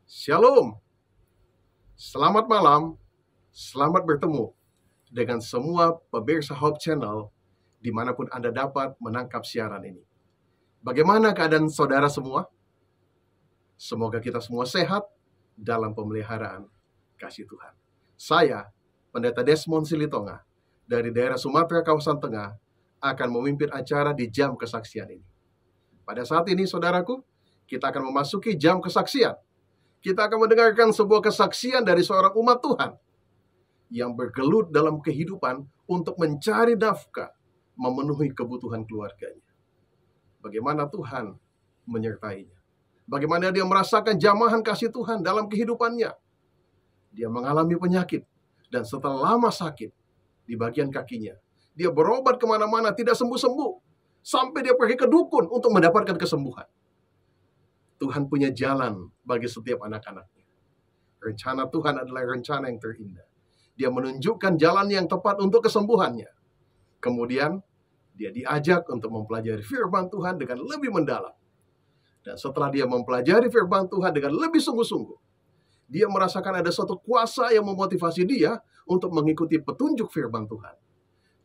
Shalom, selamat malam, selamat bertemu dengan semua pemirsa Hope Channel dimanapun Anda dapat menangkap siaran ini. Bagaimana keadaan saudara semua? Semoga kita semua sehat dalam pemeliharaan kasih Tuhan. Saya, Pendeta Desmond Silitonga, dari daerah Sumatera kawasan Tengah, akan memimpin acara di jam kesaksian ini. Pada saat ini, saudaraku, kita akan memasuki jam kesaksian. Kita akan mendengarkan sebuah kesaksian dari seorang umat Tuhan yang bergelut dalam kehidupan untuk mencari nafkah, memenuhi kebutuhan keluarganya. Bagaimana Tuhan menyertainya. Bagaimana dia merasakan jamahan kasih Tuhan dalam kehidupannya. Dia mengalami penyakit, dan setelah lama sakit di bagian kakinya, dia berobat kemana-mana, tidak sembuh-sembuh. Sampai dia pergi ke dukun untuk mendapatkan kesembuhan. Tuhan punya jalan bagi setiap anak-anaknya. Rencana Tuhan adalah rencana yang terindah. Dia menunjukkan jalan yang tepat untuk kesembuhannya. Kemudian, dia diajak untuk mempelajari firman Tuhan dengan lebih mendalam. Dan setelah dia mempelajari firman Tuhan dengan lebih sungguh-sungguh, dia merasakan ada suatu kuasa yang memotivasi dia untuk mengikuti petunjuk firman Tuhan.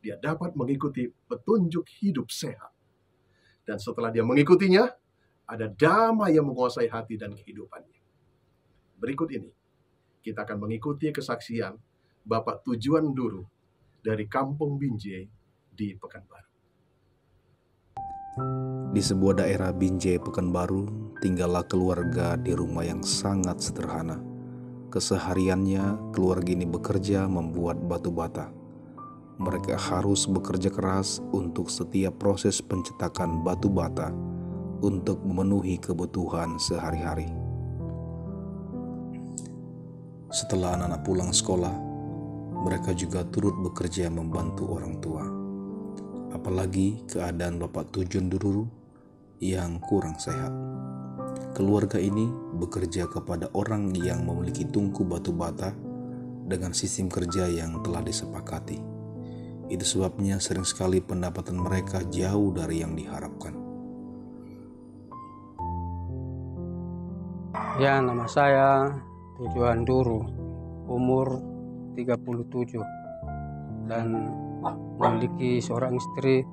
Dia dapat mengikuti petunjuk hidup sehat. Dan setelah dia mengikutinya, ada damai yang menguasai hati dan kehidupannya. Berikut ini, kita akan mengikuti kesaksian Bapak Tujuan Duru dari Kampung Binjai di Pekanbaru. Di sebuah daerah Binjai, Pekanbaru, tinggallah keluarga di rumah yang sangat sederhana. Kesehariannya, keluarga ini bekerja membuat batu bata. Mereka harus bekerja keras untuk setiap proses pencetakan batu bata untuk memenuhi kebutuhan sehari-hari. Setelah anak-anak pulang sekolah, mereka juga turut bekerja membantu orang tua. Apalagi keadaan Bapak Tujuan Duru yang kurang sehat. Keluarga ini bekerja kepada orang yang memiliki tungku batu bata dengan sistem kerja yang telah disepakati. Itu sebabnya sering sekali pendapatan mereka jauh dari yang diharapkan. Ya, nama saya Tujuan Duru, umur 37 dan memiliki seorang istri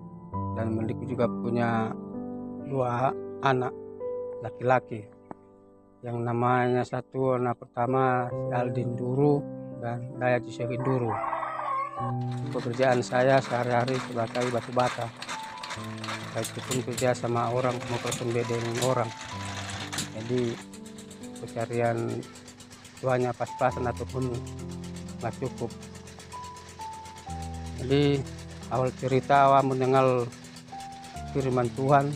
dan memiliki juga punya 2 anak laki-laki. Yang namanya satu anak pertama Aldin Duru dan Daya Cisegin Duru. Pekerjaan saya sehari-hari sebagai batu bata. Baik itu pun kerja sama orang maupun bedeng orang. Jadi pencarian tuanya pas-pasan ataupun nggak cukup. Jadi awal cerita awal mendengar firman Tuhan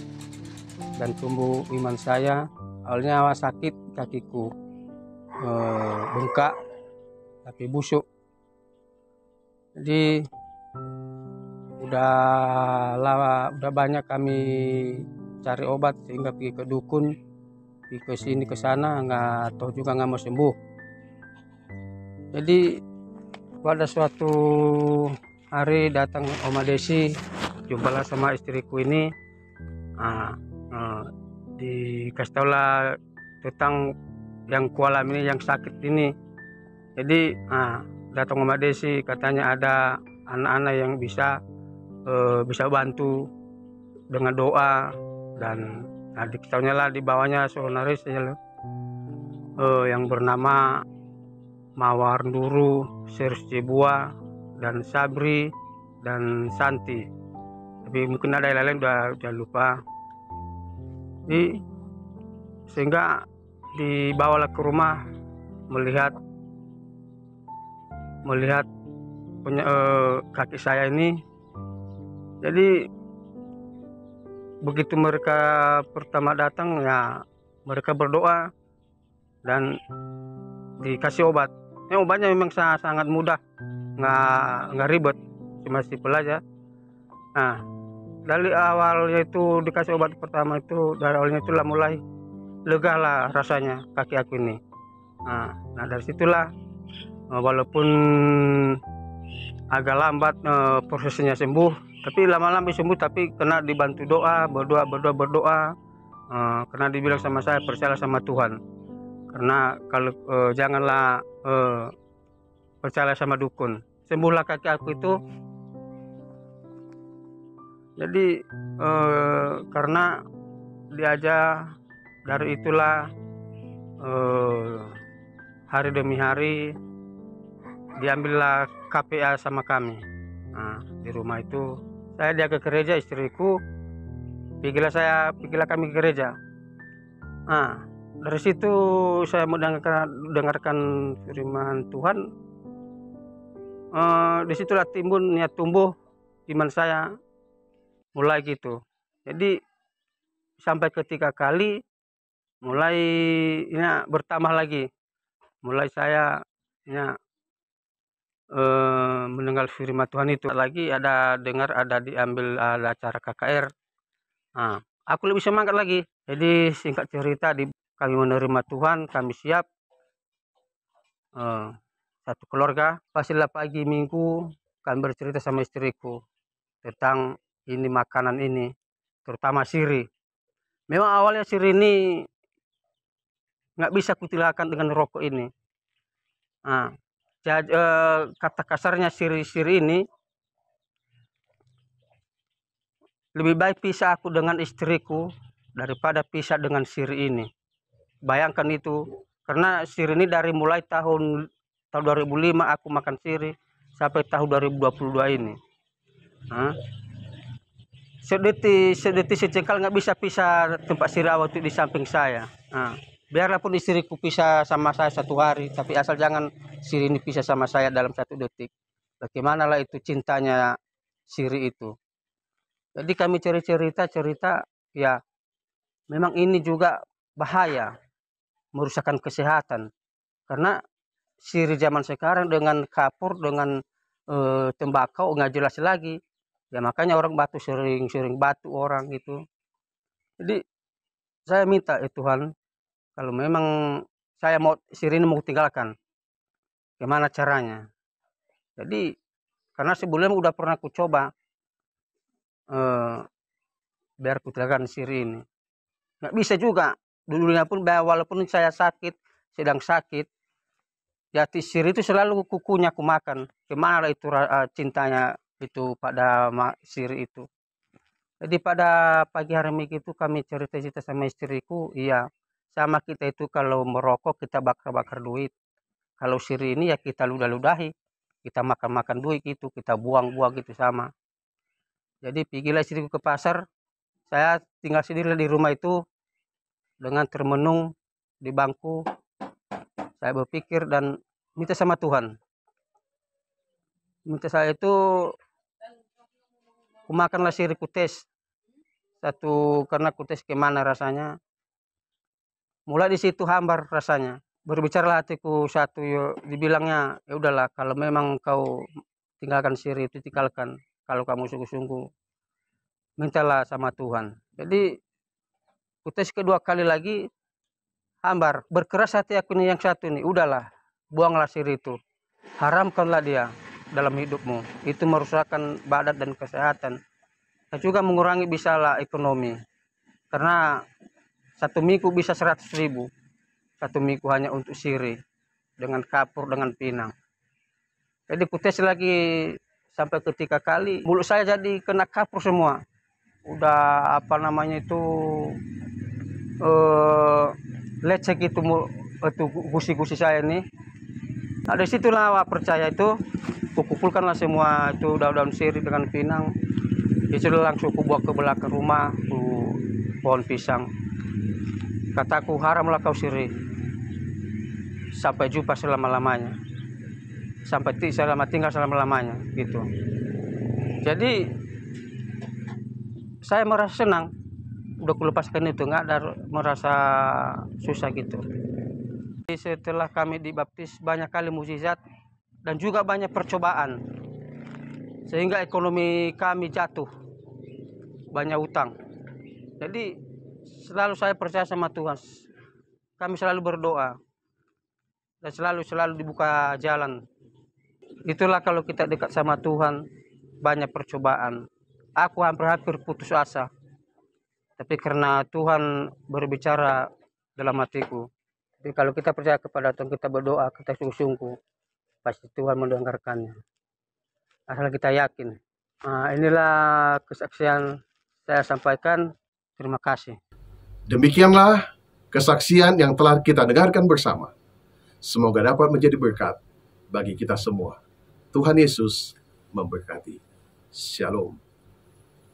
dan tumbuh iman saya. Awalnya awal sakit kakiku, bengkak tapi busuk. Jadi udah banyak kami cari obat sehingga pergi ke dukun, ke sini ke sana, nggak tahu juga nggak mau sembuh. Jadi pada suatu hari datang Oma Desi, jumpalah sama istriku ini, dikasih tahu lah tentang yang kualam ini, yang sakit ini. Jadi datang Oma Desi, katanya ada anak-anak yang bisa bantu dengan doa dan diketahuinya lah di bawahnya seorang naris yang bernama Mawar Duru, Serus Cibua, dan Sabri, dan Santi. Tapi mungkin ada yang lain udah lupa. Jadi, sehingga dibawalah ke rumah melihat punya kaki saya ini. Jadi begitu mereka pertama datang, ya mereka berdoa dan dikasih obat. Obatnya memang sangat mudah, nggak ribet, cuma simpel aja. Nah, dari awalnya itu dikasih obat pertama itu, dari awalnya itulah mulai lega lah rasanya kaki aku ini. Nah dari situlah walaupun agak lambat prosesnya sembuh, tapi lama-lama sembuh, tapi kena dibantu doa, berdoa, karena dibilang sama saya percaya sama Tuhan. Karena kalau janganlah percaya sama dukun. Sembuhlah kaki aku itu. Jadi karena diajar dari itulah hari demi hari diambillah KPA sama kami. Nah, di rumah itu saya dia ke gereja, istriku pergilah kami ke gereja. Nah, dari situ saya mendengarkan firman Tuhan. Disitulah tumbuh iman saya mulai gitu. Jadi sampai ketiga kali mulai bertambah lagi. Mulai saya mendengar firman Tuhan itu lagi, ada diambil ada acara KKR. Nah, aku lebih semangat lagi. Jadi singkat cerita, kami menerima Tuhan, kami siap satu keluarga. Pastilah pagi minggu kami bercerita sama istriku tentang ini makanan ini, terutama siri. Memang awalnya siri ini nggak bisa kutilakan dengan rokok ini. Nah, kata kasarnya siri ini lebih baik pisah aku dengan istriku daripada pisah dengan siri ini. Bayangkan itu, karena siri ini dari mulai tahun 2005 aku makan siri sampai tahun 2022 ini. Sedetik secengkal nggak bisa pisah tempat siri awal itu di samping saya. Biarlah pun istriku pisah sama saya 1 hari, tapi asal jangan siri ini pisah sama saya dalam 1 detik. Bagaimanalah itu cintanya siri itu. Jadi kami cerita, ya memang ini juga bahaya, merusakkan kesehatan. Karena siri zaman sekarang dengan kapur, dengan tembakau nggak jelas lagi. Ya makanya orang sering batu orang gitu. Jadi saya minta Tuhan, kalau memang saya siri ini mau tinggalkan, gimana caranya? Jadi karena sebelumnya udah pernah aku coba biar ku tinggalkan siri ini, nggak bisa juga. Dulunya pun walaupun saya sedang sakit, jati siri itu selalu kukunya aku makan. Gimana itu cintanya itu pada siri itu. Jadi pada pagi hari minggu itu kami cerita sama istriku, iya sama kita itu kalau merokok kita bakar duit. Kalau siri ini ya kita ludahi, kita makan duit gitu, kita buang gitu sama. Jadi pergilah istriku ke pasar, saya tinggal sendiri di rumah itu dengan termenung di bangku. Saya berpikir dan minta sama Tuhan. Minta saya itu kumakanlah siri, ku tes. Karena ku tes gimana rasanya. Mulai di situ hambar rasanya. Berbicaralah hatiku satu, dibilangnya ya udahlah kalau memang kau tinggalkan siri itu tinggalkan. Kalau kamu sungguh-sungguh mintalah sama Tuhan. Jadi ku tes kedua kali lagi hambar. Berkeras hati aku ini yang satu nih, udahlah buanglah siri itu. Haramkanlah dia dalam hidupmu. Itu merusakkan badan dan kesehatan. Dan juga mengurangi bisalah ekonomi. Karena 1 minggu bisa 100.000. 1 minggu hanya untuk siri. Dengan kapur, dengan pinang. Jadi kutes lagi sampai ketiga kali. Mulut saya jadi kena kapur semua. Udah lecek itu gusi-gusi saya ini. Nah, dari situlah percaya itu. Kukumpulkanlah semua itu daun-daun siri dengan pinang. Itu langsung kubawa ke belakang rumah, pohon pisang. Kataku, haramlah kau siri. Sampai jumpa selama-lamanya. Sampai tinggal selama-lamanya gitu. Jadi saya merasa senang. Udah kulepaskan itu, nggak ada merasa susah gitu. Jadi setelah kami dibaptis banyak kali mukjizat dan juga banyak percobaan. Sehingga ekonomi kami jatuh. Banyak utang. Jadi selalu saya percaya sama Tuhan. Kami selalu berdoa. Dan selalu dibuka jalan. Itulah kalau kita dekat sama Tuhan, banyak percobaan. Aku hampir putus asa. Tapi karena Tuhan berbicara dalam hatiku, Jadi kalau kita percaya kepada Tuhan, kita berdoa, kita sungguh-sungguh, pasti Tuhan mendengarkannya. Asal kita yakin. Inilah kesaksian saya sampaikan. Terima kasih. Demikianlah kesaksian yang telah kita dengarkan bersama. Semoga dapat menjadi berkat bagi kita semua. Tuhan Yesus memberkati. Shalom.